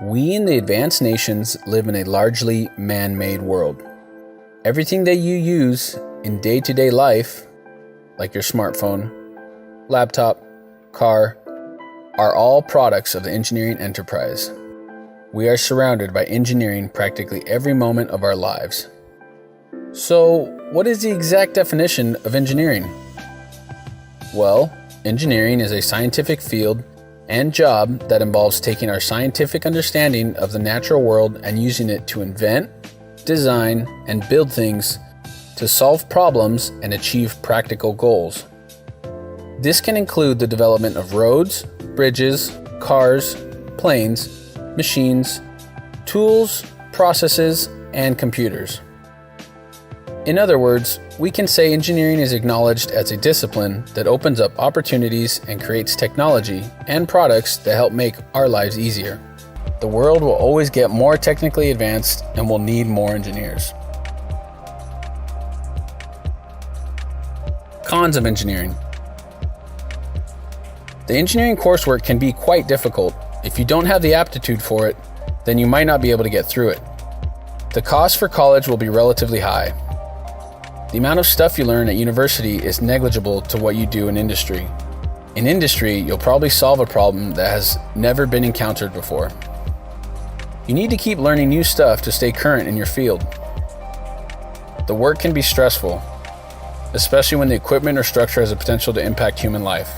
We in the advanced nations live in a largely man-made world. Everything that you use in day-to-day life, like your smartphone, laptop, car, are all products of the engineering enterprise. We are surrounded by engineering practically every moment of our lives. So, what is the exact definition of engineering? Well, engineering is a scientific field and job that involves taking our scientific understanding of the natural world and using it to invent, design, and build things to solve problems and achieve practical goals. This can include the development of roads, bridges, cars, planes, machines, tools, processes, and computers. In other words, we can say engineering is acknowledged as a discipline that opens up opportunities and creates technology and products that help make our lives easier. The world will always get more technically advanced and will need more engineers. Cons of engineering. The engineering coursework can be quite difficult. If you don't have the aptitude for it, then you might not be able to get through it. The cost for college will be relatively high. The amount of stuff you learn at university is negligible to what you do in industry. In industry, you'll probably solve a problem that has never been encountered before. You need to keep learning new stuff to stay current in your field. The work can be stressful, especially when the equipment or structure has the potential to impact human life.